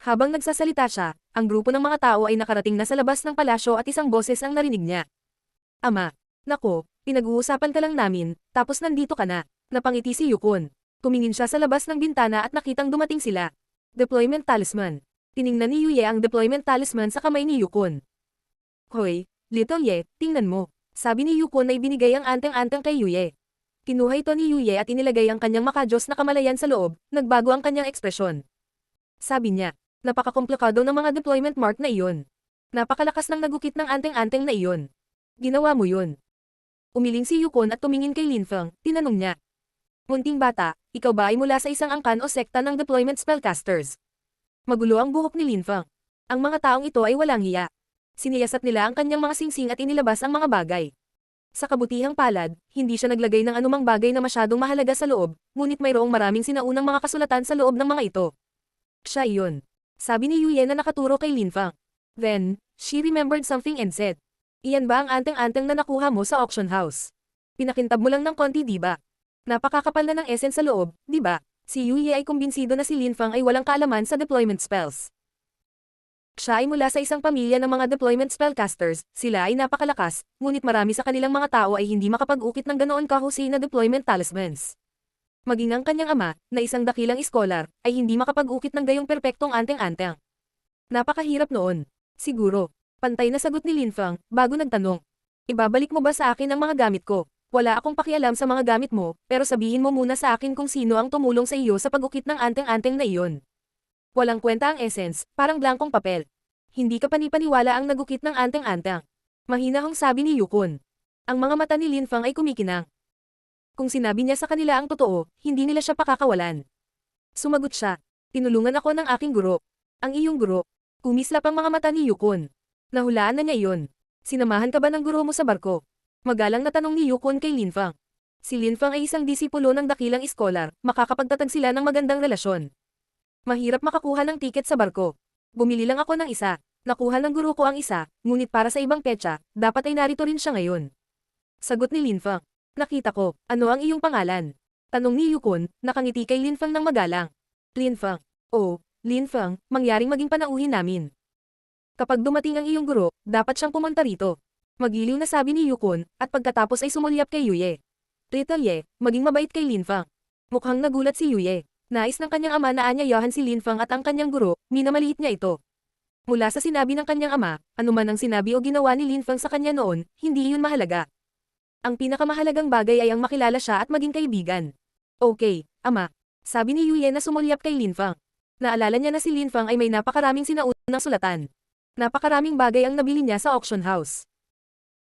Habang nagsasalita siya, ang grupo ng mga tao ay nakarating na sa labas ng palasyo at isang boses ang narinig niya. Ama, nako, pinag-uusapan ka lang namin, tapos nandito ka na. Napangiti si Yukon. Tumingin siya sa labas ng bintana at nakitang dumating sila. Deployment Talisman. Tiningnan ni Yuye ang deployment talisman sa kamay ni Yukon. Hoy, Little Ye, tingnan mo. Sabi ni Yukon na ibinigay ang anteng-anteng kay Yuye. Kinuha ito ni Yuye at inilagay ang kanyang makajos na kamalayan sa loob, nagbago ang kanyang ekspresyon. Sabi niya, napakakomplikado ng mga deployment mark na iyon. Napakalakas ng nagukit ng anteng-anteng na iyon. Ginawa mo yun. Umiling si Yukon at tumingin kay Linfeng, tinanong niya. Munting bata, ikaw ba ay mula sa isang angkan o sekta ng deployment spellcasters? Magulo ang buhok ni Linfeng. Ang mga taong ito ay walang hiya. Siniyasat nila ang kanyang mga singsing at inilabas ang mga bagay. Sa kabutihang palad, hindi siya naglagay ng anumang bagay na masyadong mahalaga sa loob, ngunit mayroong maraming sinaunang mga kasulatan sa loob ng mga ito. Siya iyon. Sabi ni Yuye na nakaturo kay Linfeng. Then, she remembered something and said, iyan ba ang anteng-anteng na nakuha mo sa auction house? Pinakintab mo lang ng konti diba? Napakakapal na ng essence sa loob, diba? Si Yuye ay kumbinsido na si Linfeng ay walang kaalaman sa deployment spells. Siya ay mula sa isang pamilya ng mga deployment spellcasters, sila ay napakalakas, ngunit marami sa kanilang mga tao ay hindi makapag-ukit ng ganoon kahusay na deployment talismans. Maging ang kanyang ama, na isang dakilang iskolar, ay hindi makapag-ukit ng gayong perpektong anteng-anteng. Napakahirap noon. Siguro. Pantay na sagot ni Linfeng, bago nagtanong. Ibabalik mo ba sa akin ang mga gamit ko? Wala akong pakialam sa mga gamit mo, pero sabihin mo muna sa akin kung sino ang tumulong sa iyo sa pag-ukit ng anteng-anteng na iyon. Walang kwenta ang essence, parang blankong papel. Hindi ka panipaniwala ang nagukit ng anteng-anteng. Mahinahong sabi ni Yukon. Ang mga mata ni Linfeng ay kumikinang. Kung sinabi niya sa kanila ang totoo, hindi nila siya pakakawalan. Sumagot siya. Tinulungan ako ng aking guro. Ang iyong guro. Kumislap ang mga mata ni Yukon. Nahulaan na niya iyon. Sinamahan ka ba ng guro mo sa barko? Magalang na tanong ni Yukon kay Linfeng. Si Linfeng ay isang disipulo ng dakilang iskolar, makakapagtatag sila ng magandang relasyon. Mahirap makakuha ng tiket sa barko. Bumili lang ako ng isa. Nakuha ng guro ko ang isa, ngunit para sa ibang petsa, dapat ay narito rin siya ngayon. Sagot ni Linfeng. Nakita ko, ano ang iyong pangalan? Tanong ni Yukon, nakangiti kay Linfeng ng magalang. Linfeng. Oh, Linfeng, mangyaring maging panauhin namin. Kapag dumating ang iyong guro, dapat siyang pumunta rito. Magiliw na sabi ni Yukon, at pagkatapos ay sumulyap kay Yuye. Little Ye, maging mabait kay Linfeng. Mukhang nagulat si Yuye. Nais ng kanyang ama na aanyayahan si Linfeng at ang kanyang guro, minamaliit niya ito. Mula sa sinabi ng kanyang ama, anuman ang sinabi o ginawa ni Linfeng sa kanya noon, hindi iyon mahalaga. Ang pinakamahalagang bagay ay ang makilala siya at maging kaibigan. Okay, ama. Sabi ni Yuye na sumulyap kay Linfeng. Naalala niya na si Linfeng ay may napakaraming sinaunang sulatan. Napakaraming bagay ang nabili niya sa auction house.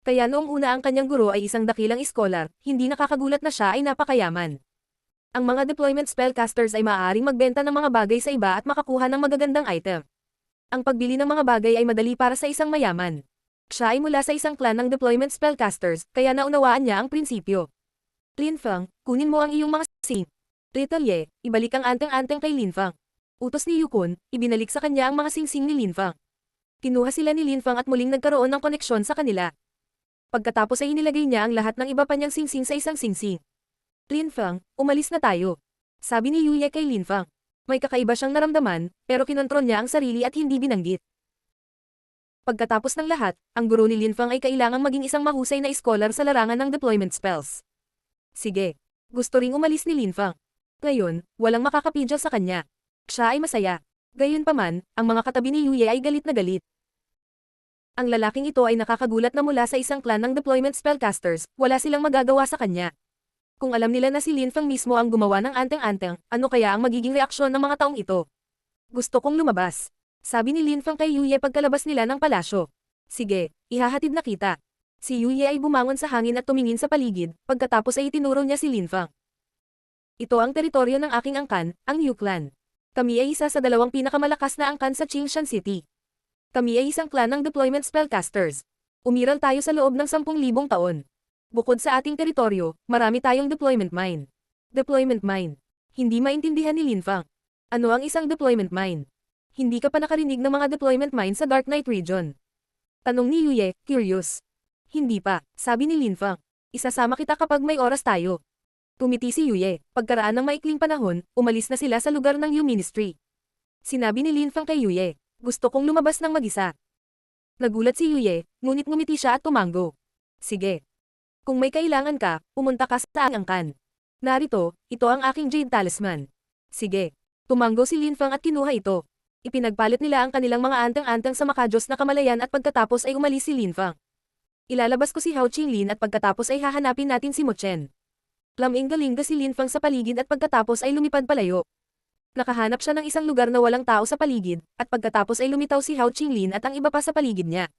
Kaya noong una ang kanyang guro ay isang dakilang iskolar, hindi nakakagulat na siya ay napakayaman. Ang mga deployment spellcasters ay maaaring magbenta ng mga bagay sa iba at makakuha ng magagandang item. Ang pagbili ng mga bagay ay madali para sa isang mayaman. Siya ay mula sa isang clan ng deployment spellcasters, kaya naunawaan niya ang prinsipyo. Linfeng, kunin mo ang iyong mga singsing. Little Ye, ibalik ang anteng-anteng kay Linfeng. Utos ni Yukon, ibinalik sa kanya ang mga singsing ni Linfeng. Kinuha sila ni Linfeng at muling nagkaroon ng koneksyon sa kanila. Pagkatapos ay inilagay niya ang lahat ng iba pa niyang singsing sa isang singsing. Linfeng, umalis na tayo. Sabi ni Yuye kay Linfeng. May kakaiba siyang naramdaman, pero kinontrol niya ang sarili at hindi binanggit. Pagkatapos ng lahat, ang guro ni Linfeng ay kailangang maging isang mahusay na iskolar sa larangan ng deployment spells. Sige. Gusto ring umalis ni Linfeng. Ngayon, walang makakapidyo sa kanya. Siya ay masaya. Gayunpaman, ang mga katabi ni Yuye ay galit na galit. Ang lalaking ito ay nakakagulat na mula sa isang clan ng deployment spellcasters, wala silang magagawa sa kanya. Kung alam nila na si Linfeng mismo ang gumawa ng anteng-anteng, ano kaya ang magiging reaksyon ng mga taong ito? Gusto kong lumabas. Sabi ni Linfeng kay Yuye pagkalabas nila ng palasyo. Sige, ihahatid na kita. Si Yuye ay bumangon sa hangin at tumingin sa paligid, pagkatapos ay itinuro niya si Linfeng. Ito ang teritoryo ng aking angkan, ang Yu Clan. Kami ay isa sa dalawang pinakamalakas na angkan sa Qingshan City. Kami ay isang clan ng deployment spellcasters. Umiral tayo sa loob ng 10,000 taon. Bukod sa ating teritoryo, marami tayong deployment mine. Deployment mine. Hindi maintindihan ni Lin Fang. Ano ang isang deployment mine? Hindi ka pa nakarinig ng mga deployment mine sa Dark Knight region. Tanong ni Yuye, curious. Hindi pa, sabi ni Lin Fang. Isasama kita kapag may oras tayo. Tumiti si Yuye. Pagkaraan ng maikling panahon, umalis na sila sa lugar ng Yu Ministry. Sinabi ni Lin Fang kay Yuye, gusto kong lumabas ng mag-isa. Nagulat si Yuye, ngunit ngumiti siya at tumango. Sige. Kung may kailangan ka, pumunta ka sa angkan. Narito, ito ang aking Jade Talisman. Sige. Tumango si Lin Fang at kinuha ito. Ipinagpalit nila ang kanilang mga antang-antang sa makajos na kamalayan at pagkatapos ay umalis si Lin Fang. Ilalabas ko si Hao Qinglin at pagkatapos ay hahanapin natin si Mo Chen. Laming-galing si Lin Fang sa paligid at pagkatapos ay lumipad palayo. Nakahanap siya ng isang lugar na walang tao sa paligid, at pagkatapos ay lumitaw si Hao Qinglin at ang iba pa sa paligid niya.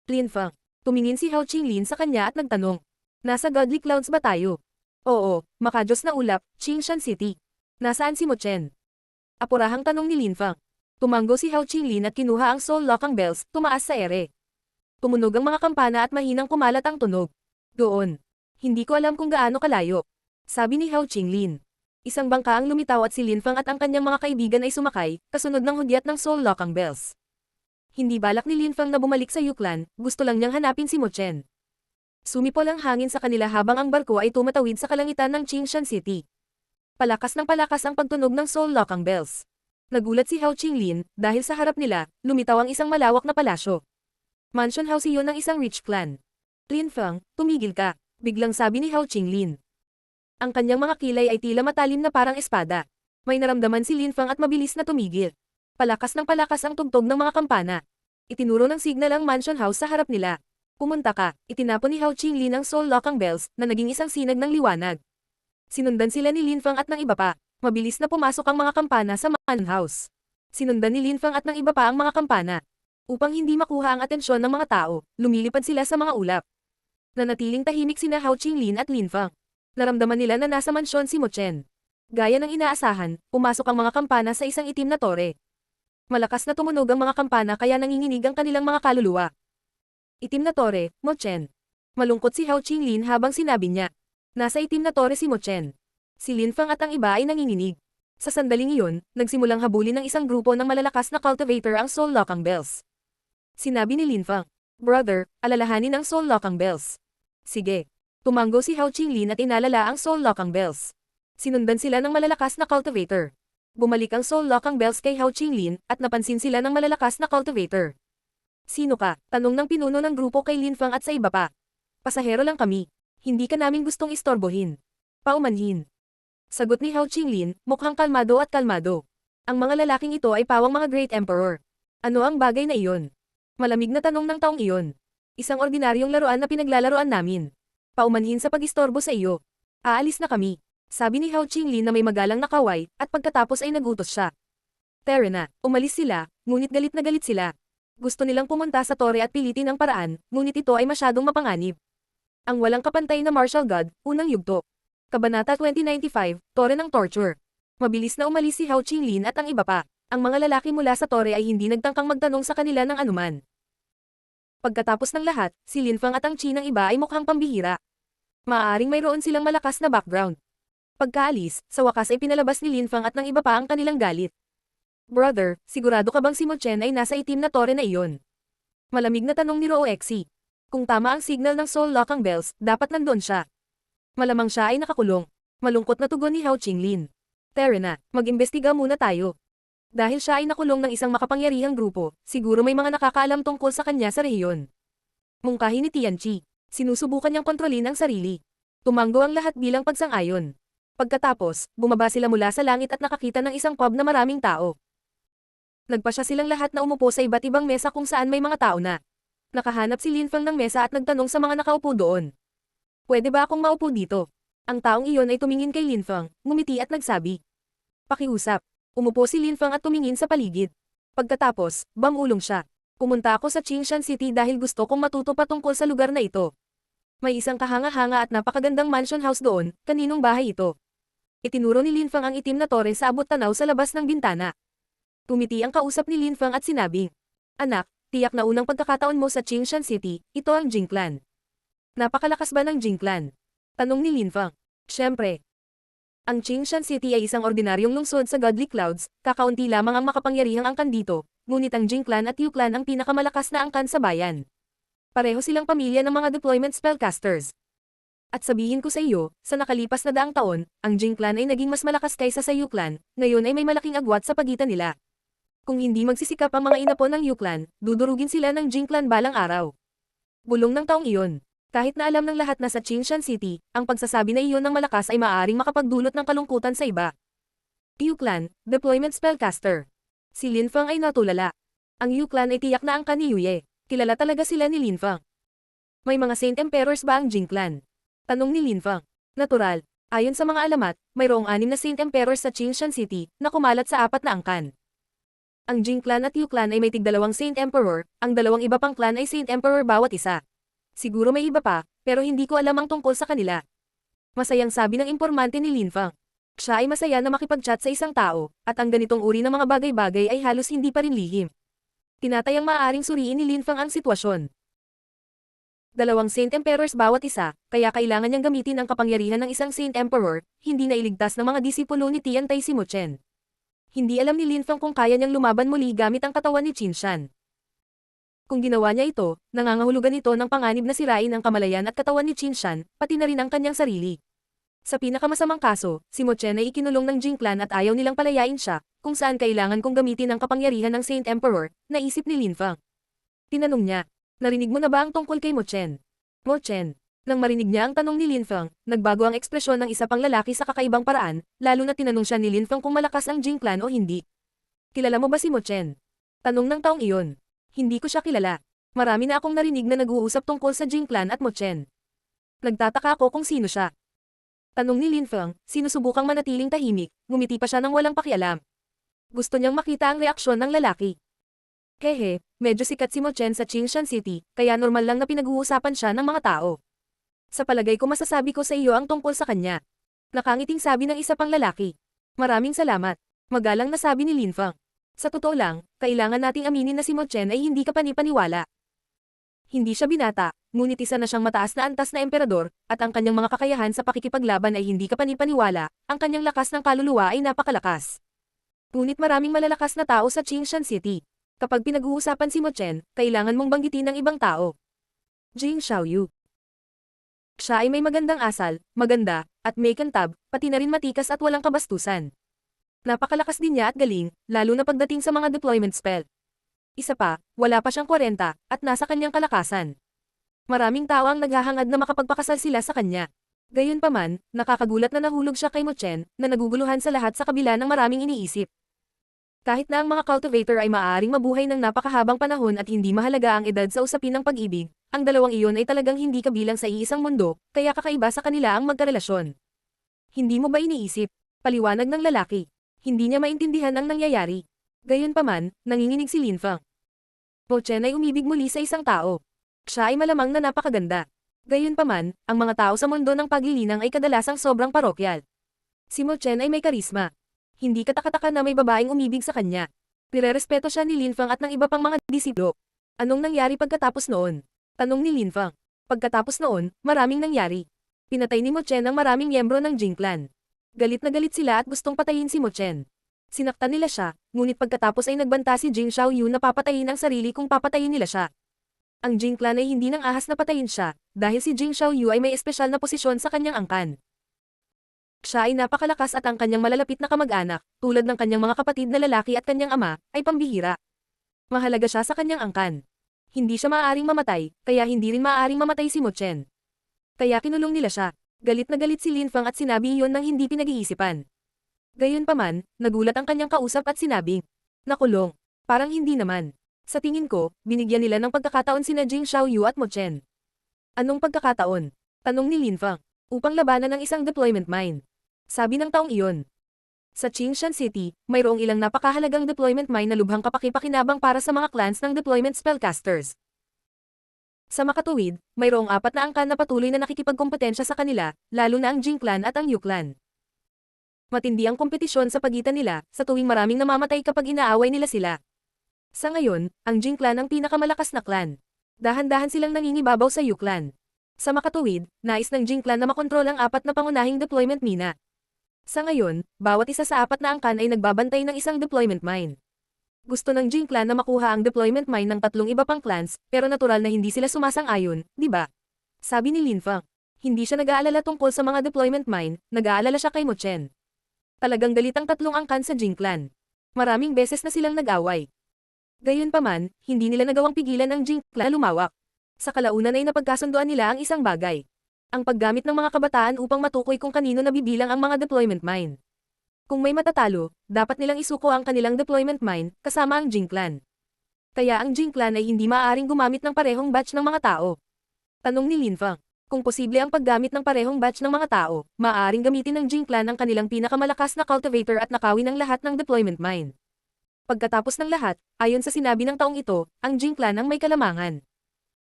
Lin Fang. Tumingin si Hao Qinglin sa kanya at nagtanong. Nasa Godly Clouds ba tayo? Oo, makajos na ulap, Qingshan City. Nasaan si Mo Chen? Apurahang tanong ni Lin Fang. Tumango si Hao Qinglin at kinuha ang Soul Lokang Bells, tumaas sa ere. Tumunog ang mga kampana at mahinang kumalat ang tunog. Doon. Hindi ko alam kung gaano kalayo. Sabi ni Hao Qinglin. Isang bangka ang lumitaw at si Lin Fang at ang kanyang mga kaibigan ay sumakay, kasunod ng hudyat ng Soul Lokang Bells. Hindi balak ni Lin Fang na bumalik sa Yuklan, gusto lang niyang hanapin si Mo Chen. Sumipol ang hangin sa kanila habang ang barko ay tumatawid sa kalangitan ng Qingshan City. Palakas ng palakas ang pagtunog ng Soul Lokang Bells. Nagulat si Hao Qinglin, dahil sa harap nila, lumitaw ang isang malawak na palasyo. Mansion house iyon ng isang rich clan. Lin Fang, tumigil ka, biglang sabi ni Hao Qinglin. Ang kanyang mga kilay ay tila matalim na parang espada. May naramdaman si Lin Fang at mabilis na tumigil. Palakas ng palakas ang tugtog ng mga kampana. Itinuro ng signal ang mansion house sa harap nila. Pumunta ka, itinapon ni Hao Qinglin ang Soul Lokang Bells na naging isang sinag ng liwanag. Sinundan sila ni Lin Fang at ng iba pa. Mabilis na pumasok ang mga kampana sa mansion house. Sinundan ni Lin Fang at ng iba pa ang mga kampana. Upang hindi makuha ang atensyon ng mga tao, lumilipad sila sa mga ulap. Nanatiling tahimik sina Hao Qinglin at Lin Fang. Naramdaman nila na nasa mansyon si Mo Chen. Gaya ng inaasahan, pumasok ang mga kampana sa isang itim na tore. Malakas na tumunog ang mga kampana kaya nanginginig ang kanilang mga kaluluwa. Itim na tore, Mo Chen. Malungkot si Hao Qinglin habang sinabi niya. Nasa itim na tore si Mo Chen. Si Lin Fang at ang iba ay nanginginig. Sa sandaling iyon, nagsimulang habulin ng isang grupo ng malalakas na cultivator ang Soul Lokang Bells. Sinabi ni Lin Fang, Brother, alalahanin ang Soul Lokang Bells. Sige. Tumango si Hao Qinglin at inalala ang Soul Lokang Bells. Sinundan sila ng malalakas na cultivator. Bumalik ang Soul Lokang Bells kay Hao Qinglin at napansin sila ng malalakas na cultivator. Sino ka? Tanong ng pinuno ng grupo kay Lin Fang at sa iba pa. Pasahero lang kami. Hindi ka namin gustong istorbohin. Paumanhin. Sagot ni Hao Qinglin, mukhang kalmado at kalmado. Ang mga lalaking ito ay pawang mga Great Emperor. Ano ang bagay na iyon? Malamig na tanong ng taong iyon. Isang ordinaryong laruan na pinaglalaroan namin. Paumanhin sa pag-istorbo sa iyo. Aalis na kami. Sabi ni Hao Qinglin na may magalang na kaway, at pagkatapos ay nagutos siya. Tara na, umalis sila, ngunit galit na galit sila. Gusto nilang pumunta sa tore at pilitin ang paraan, ngunit ito ay masyadong mapanganib. Ang walang kapantay na martial god, unang yugto. Kabanata 2095, Tore ng Torture. Mabilis na umalis si Hao Qinglin at ang iba pa. Ang mga lalaki mula sa tore ay hindi nagtangkang magtanong sa kanila ng anuman. Pagkatapos ng lahat, si Lin Fang at ang Qi ng iba ay mukhang pambihira. Maaaring mayroon silang malakas na background. Pagkaalis, sa wakas ay pinalabas ni Lin Fang at ng iba pa ang kanilang galit. Brother, sigurado ka bang si Mo Chen ay nasa itim na tore na iyon? Malamig na tanong ni Roo Exi. Kung tama ang signal ng Soul Lokang Bells, dapat nandoon siya. Malamang siya ay nakakulong. Malungkot na tugon ni Hao Qinglin. Tara na, mag-imbestiga muna tayo. Dahil siya ay nakulong ng isang makapangyarihang grupo, siguro may mga nakakaalam tungkol sa kanya sa rehiyon. Mungkahi ni Tianqi. Sinusubukan niyang kontrolin ang sarili. Tumango ang lahat bilang pagsang-ayon. Pagkatapos, bumaba sila mula sa langit at nakakita ng isang pub na maraming tao. Nagpasya silang lahat na umupo sa iba't ibang mesa kung saan may mga tao na. Nakahanap si Lin Fang ng mesa at nagtanong sa mga nakaupo doon. Pwede ba akong maupo dito? Ang taong iyon ay tumingin kay Lin Fang, ngumiti at nagsabi. Pakiusap. Umupo si Lin Fang at tumingin sa paligid. Pagkatapos, bangulong siya. Pumunta ako sa Qingshan City dahil gusto kong matuto patungkol sa lugar na ito. May isang kahanga-hanga at napakagandang mansion house doon, kaninong bahay ito? Itinuro ni Lin Fang ang itim na tore sa abot tanaw sa labas ng bintana. Tumiti ang kausap ni Lin Fang at sinabing, Anak, tiyak na unang pagkakataon mo sa Qingshan City, ito ang Jing Clan. Napakalakas ba ng Jing Clan? Tanong ni Lin Fang. Siyempre. Ang Qingshan City ay isang ordinaryong lungsod sa Godly Clouds, kakaunti lamang ang makapangyarihang angkan dito, ngunit ang Jing Clan at Yu Clan ang pinakamalakas na angkan sa bayan. Pareho silang pamilya ng mga deployment spellcasters. At sabihin ko sa iyo, sa nakalipas na daang taon, ang Jing Clan ay naging mas malakas kaysa sa Yu Clan, ngayon ay may malaking agwat sa pagitan nila. Kung hindi magsisikap ang mga inapo ng Yu Clan, dudurugin sila ng Jing Clan balang araw. Bulong ng taong iyon. Kahit na alam ng lahat na sa Qingshan City, ang pagsasabi na iyon ng malakas ay maaaring makapagdulot ng kalungkutan sa iba. Yu Clan, Deployment Spellcaster. Si Lin Feng ay natulala. Ang Yu Clan ay tiyak na angkan ni Yuye. Kilala talaga sila ni Lin Feng. May mga Saint Emperors ba ang Jing Clan? Tanong ni Lin Feng. Natural. Ayon sa mga alamat, mayroong 6 na Saint Emperors sa Qingshan City, na kumalat sa 4 na angkan. Ang Jing Clan at Yu Clan ay may tig-2 Saint Emperor, ang 2 iba pang clan ay Saint Emperor bawat isa. Siguro may iba pa, pero hindi ko alam ang tungkol sa kanila. Masayang sabi ng impormante ni Lin Feng. Siya ay masaya na makipag-chat sa isang tao, at ang ganitong uri ng mga bagay-bagay ay halos hindi pa rin lihim. Tinatayang maaaring suriin ni Lin Feng ang sitwasyon. 2 Saint Emperors bawat isa, kaya kailangan niyang gamitin ang kapangyarihan ng isang Saint Emperor, hindi na iligtas ng mga disipulo ni Tian Tai Simo Chen. Hindi alam ni Lin Feng kung kaya niyang lumaban muli gamit ang katawan ni Qin Shan. Kung ginawa niya ito, nangangahulugan ito ng panganib na sirain ang kamalayan at katawan ni Qin Shan, pati na rin ang kanyang sarili. Sa pinakamasamang kaso, si Mo Chen ay ikinulong ng Jing Clan at ayaw nilang palayain siya, kung saan kailangan kong gamitin ang kapangyarihan ng Saint Emperor, naisip ni Lin Feng. Tinanong niya, narinig mo na ba ang tungkol kay Mo Chen? Mo Chen. Nang marinig niya ang tanong ni Lin Feng, nagbago ang ekspresyon ng isa pang lalaki sa kakaibang paraan, lalo na tinanong siya ni Lin Feng kung malakas ang Jing Clan o hindi. Kilala mo ba si Mo Chen? Tanong ng taong iyon. Hindi ko siya kilala. Marami na akong narinig na nag-uusap tungkol sa Jing Clan at Mo Chen. Nagtataka ako kung sino siya. Tanong ni Lin Feng, sinusubukang manatiling tahimik, ngumiti pa siya ng walang pakialam. Gusto niyang makita ang reaksyon ng lalaki. Hehe, medyo sikat si Mo Chen sa Qingshan City, kaya normal lang na pinag-uusapan siya ng mga tao. Sa palagay ko masasabi ko sa iyo ang tungkol sa kanya. Nakangiting sabi ng isa pang lalaki. Maraming salamat. Magalang na sabi ni Lin Feng. Sa totoo lang, kailangan nating aminin na si Mo Chen ay hindi ka panipaniwala. Hindi siya binata, ngunit isa na siyang mataas na antas na emperador, at ang kanyang mga kakayahan sa pakikipaglaban ay hindi ka panipaniwala, ang kanyang lakas ng kaluluwa ay napakalakas. Ngunit maraming malalakas na tao sa Qingshan City. Kapag pinag-uusapan si Mo Chen, kailangan mong banggitin ng ibang tao. Jing Xiaoyu. Siya ay may magandang asal, maganda, at may kantab, pati na rin matikas at walang kabastusan. Napakalakas din niya at galing, lalo na pagdating sa mga deployment spell. Isa pa, wala pa siyang 40, at nasa kanyang kalakasan. Maraming tao ang naghahangad na makapagpakasal sila sa kanya. Gayunpaman, nakakagulat na nahulog siya kay Mo Chen, na naguguluhan sa lahat sa kabila ng maraming iniisip. Kahit na ang mga cultivator ay maaaring mabuhay ng napakahabang panahon at hindi mahalaga ang edad sa usapin ng pag-ibig, ang dalawang iyon ay talagang hindi kabilang sa iisang mundo, kaya kakaiba sa kanila ang magkarelasyon. Hindi mo ba iniisip? Paliwanag ng lalaki. Hindi niya maintindihan ang nangyayari. Gayunpaman, nanginginig si Lin Feng. Mo Chen ay umibig muli sa isang tao. Siya ay malamang na napakaganda. Gayunpaman, ang mga tao sa mundo ng paglilinang ay kadalasang sobrang parokyal. Si Mo Chen ay may karisma. Hindi katakataka na may babaeng umibig sa kanya. Nirerespeto siya ni Lin Feng at ng iba pang mga disipulo. Anong nangyari pagkatapos noon? Tanong ni Lin Feng. Pagkatapos noon, maraming nangyari. Pinatay ni Mo Chen ang maraming miyembro ng Jing Clan. Galit na galit sila at gustong patayin si Mo Chen. Sinaktan nila siya, ngunit pagkatapos ay nagbanta si Jing Xiaoyu na papatayin ang sarili kung papatayin nila siya. Ang Jing Clan ay hindi nang ahas na patayin siya, dahil si Jing Xiaoyu ay may espesyal na posisyon sa kanyang angkan. Siya ay napakalakas at ang kanyang malalapit na kamag-anak, tulad ng kanyang mga kapatid na lalaki at kanyang ama, ay pambihira. Mahalaga siya sa kanyang angkan. Hindi siya maaaring mamatay, kaya hindi rin maaaring mamatay si Mo Chen. Kaya kinulong nila siya. Galit na galit si Lin Feng at sinabi iyon nang hindi pinag-iisipan. Gayunpaman, nagulat ang kanyang kausap at sinabing, nakulong. Parang hindi naman. Sa tingin ko, binigyan nila ng pagkakataon sina Jing Xiaoyu at Mo Chen. Anong pagkakataon? Tanong ni Lin Feng. Upang labanan ng isang deployment mine. Sabi ng taong iyon. Sa Qingshan City, mayroong ilang napakahalagang deployment mine na lubhang kapakipakinabang para sa mga clans ng deployment spellcasters. Sa makatuwid, mayroong 4 na angkan na patuloy na nakikipagkompetensya sa kanila, lalo na ang Jing Clan at ang Yu Clan. Matindi ang kompetisyon sa pagitan nila, sa tuwing maraming namamatay kapag inaaway nila sila. Sa ngayon, ang Jing Clan ang pinakamalakas na clan. Dahan-dahan silang nangingibabaw sa Yu Clan. Sa makatuwid, nais ng Jing Clan na makontrol ang 4 na pangunahing deployment mina. Sa ngayon, bawat isa sa apat na angkan ay nagbabantay ng isang deployment mine. Gusto ng Jing clan na makuha ang deployment mine ng tatlong iba pang clans, pero natural na hindi sila sumasang-ayon, di ba? Sabi ni Lin Feng. Hindi siya nag-aalala tungkol sa mga deployment mine, nag-aalala siya kay Mo Chen. Talagang galit ang tatlong angkan sa Jing clan. Maraming beses na silang nag-away. Gayunpaman, hindi nila nagawang pigilan ang Jing clan na lumawak. Sa kalaunan ay napagkasunduan nila ang isang bagay. Ang paggamit ng mga kabataan upang matukoy kung kanino nabibilang ang mga deployment mine. Kung may matatalo, dapat nilang isuko ang kanilang deployment mine, kasama ang Jing clan. Kaya ang Jing clan ay hindi maaaring gumamit ng parehong batch ng mga tao. Tanong ni Lin Feng. Kung posible ang paggamit ng parehong batch ng mga tao, maaaring gamitin ng Jing clan ang kanilang pinakamalakas na cultivator at nakawin ang lahat ng deployment mine. Pagkatapos ng lahat, ayon sa sinabi ng taong ito, ang Jing clan ang may kalamangan.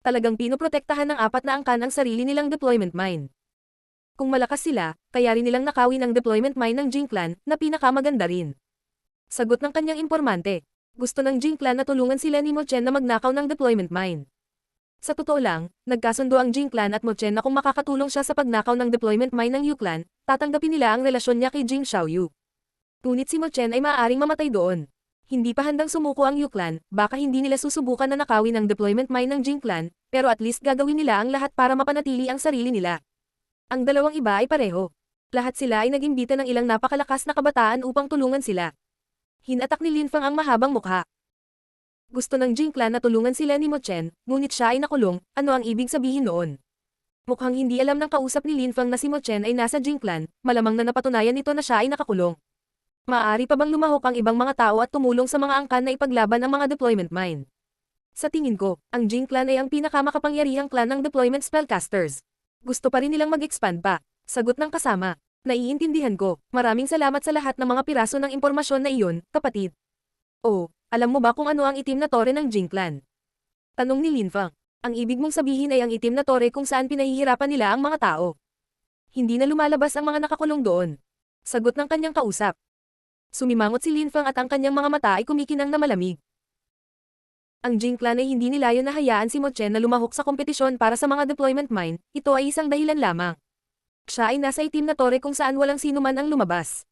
Talagang pinoprotektahan ng apat na angkan ang sarili nilang deployment mine. Kung malakas sila, kaya rin nilang nakawin ang deployment mine ng Jing clan, na pinakamaganda rin. Sagot ng kanyang impormante. Gusto ng Jing clan na tulungan sila ni Mo Chen na magnakaw ng deployment mine. Sa totoo lang, nagkasundo ang Jing clan at Mo Chen na kung makakatulong siya sa pagnakaw ng deployment mine ng Yu clan, tatanggapin nila ang relasyon niya kay Jing Xiaoyu. Ngunit si Mo Chen ay maaaring mamatay doon. Hindi pa handang sumuko ang Yu clan, baka hindi nila susubukan na nakawin ang deployment mine ng Jing clan, pero at least gagawin nila ang lahat para mapanatili ang sarili nila. Ang dalawang iba ay pareho. Lahat sila ay nag-imbita ng ilang napakalakas na kabataan upang tulungan sila. Hinatak ni Lin Feng ang mahabang mukha. Gusto ng Jing clan na tulungan sila ni Mo Chen, ngunit siya ay nakulong, ano ang ibig sabihin noon? Mukhang hindi alam ng kausap ni Lin Feng na si Mo Chen ay nasa Jing clan, malamang na napatunayan nito na siya ay nakakulong. Maaari pa bang lumahok ang ibang mga tao at tumulong sa mga angkan na ipaglaban ang mga deployment mine? Sa tingin ko, ang Jing clan ay ang pinakamakapangyarihang clan ng deployment spellcasters. Gusto pa rin nilang mag-expand pa. Sagot ng kasama. Naiintindihan ko. Maraming salamat sa lahat ng mga piraso ng impormasyon na iyon, kapatid. Oh, alam mo ba kung ano ang itim na tore ng Jing clan? Tanong ni Lin Feng. Ang ibig mong sabihin ay ang itim na tore kung saan pinahihirapan nila ang mga tao. Hindi na lumalabas ang mga nakakulong doon. Sagot ng kanyang kausap. Sumimangot si Lin Feng at ang kanyang mga mata ay kumikinang na malamig. Ang Jing clan ay hindi nilayon na hayaan si Mo Chen na lumahok sa kompetisyon para sa mga deployment mine, ito ay isang dahilan lamang. Siya ay nasa itim na tore kung saan walang sino man ang lumabas.